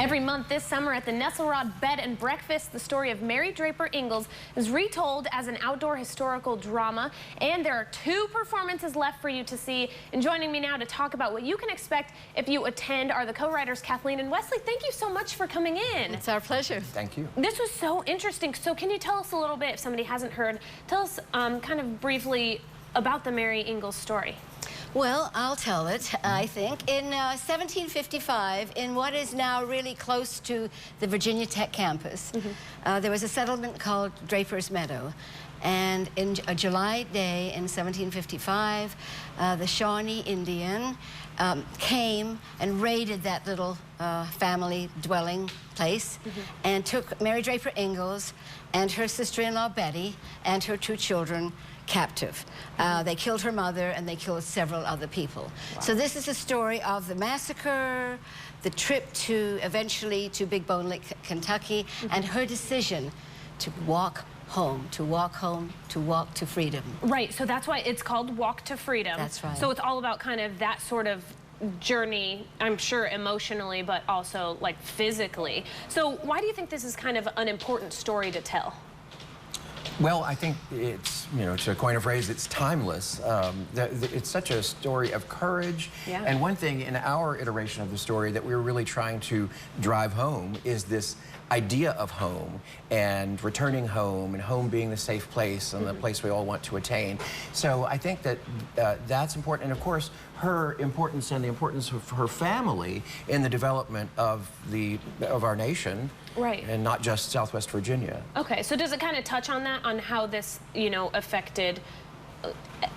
Every month this summer at the Nesselrod Bed and Breakfast, the story of Mary Draper Ingles is retold as an outdoor historical drama, and there are 2 performances left for you to see. And joining me now to talk about what you can expect if you attend are the co-writers Kathleen and Wesley. Thank you so much for coming in. It's our pleasure. Thank you. This was so interesting. So can you tell us a little bit, if somebody hasn't heard, tell us kind of briefly about the Mary Ingles story. Well, I'll tell it, I think. In 1755, in what is now really close to the Virginia Tech campus, there was a settlement called Draper's Meadow. And in a July day in 1755, the Shawnee Indian came and raided that little family dwelling place and took Mary Draper Ingles and her sister-in-law Betty and her 2 children captive. They killed her mother and they killed several other people. Wow. So this is a story of the massacre, the trip eventually to Big Bone Lake, Kentucky, and her decision to walk home, to walk to freedom. Right, so that's why it's called Walk to Freedom. That's right. So it's all about kind of that sort of journey, I'm sure emotionally, but also like physically. So why do you think this is kind of an important story to tell? Well, I think it's, to coin a phrase, it's timeless. It's such a story of courage. Yeah. And one thing in our iteration of the story that we were really trying to drive home is this idea of home and returning home and home being the safe place and the place we all want to attain. So I think that that's important. And of course, her importance and the importance of her family in the development of our nation. Right. And not just Southwest Virginia. Okay, so does it kind of touch on that, on how this, affected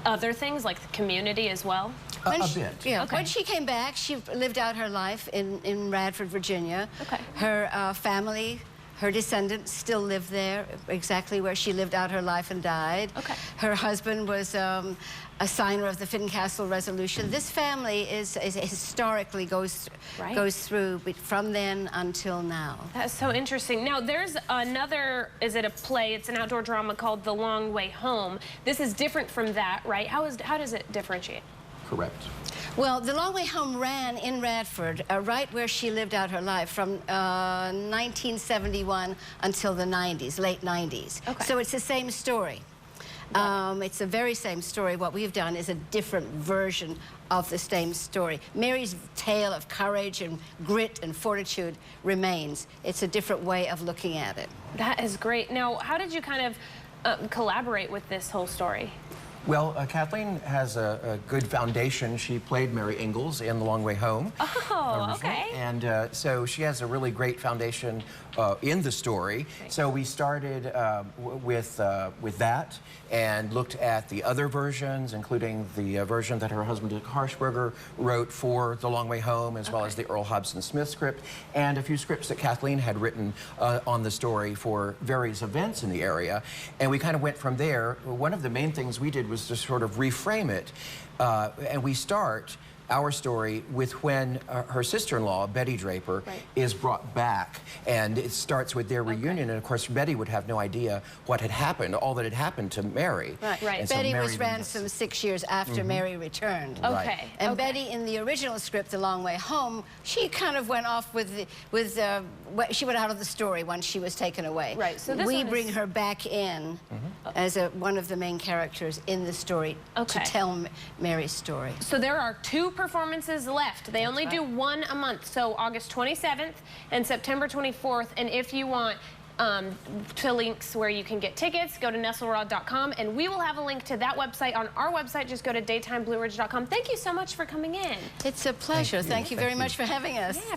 other things like the community as well? A bit. Yeah. Okay. When she came back, she lived out her life in Radford, Virginia. Okay. Her family, her descendants still live there, exactly where she lived out her life and died. Okay. Her husband was a signer of the Fincastle Resolution. This family is historically goes through from then until now. That's so interesting. Now, there's another, is it a play? It's an outdoor drama called The Long Way Home. This is different from that, right? How does it differentiate? Correct. Well, The Long Way Home ran in Radford, right where she lived out her life, from 1971 until the 90s, late 90s. Okay. So it's the same story. It's the very same story. What we've done is a different version of the same story. Mary's tale of courage and grit and fortitude remains. It's a different way of looking at it. That is great. Now, how did you kind of collaborate with this whole story? Well, Kathleen has a good foundation. She played Mary Ingles in The Long Way Home. Oh, okay. And so she has a really great foundation in the story. Right. So we started with that and looked at the other versions, including the version that her husband, Dick Harshberger, wrote for The Long Way Home, as well as the Earl Hobson Smith script, and a few scripts that Kathleen had written on the story for various events in the area. And we kind of went from there. One of the main things we did was to sort of reframe it, and we start our story with when her sister-in-law, Betty Draper, is brought back, and it starts with their reunion, and of course Betty would have no idea what had happened, all that had happened to Mary. Right. And Betty so was ransomed 6 years after Mary returned. Okay. And Betty, in the original script, The Long Way Home, she kind of went off she went out of the story once she was taken away. Right. So we bring her back in as one of the main characters in the story to tell Mary's story. So there are 2 performances left. They only do 1 a month, so August 27th and September 24th. And if you want to links where you can get tickets, go to nesselrod.com, and we will have a link to that website on our website. Just go to daytimeblueridge.com. Thank you so much for coming in. It's a pleasure. Thank you very much for having us. Yeah.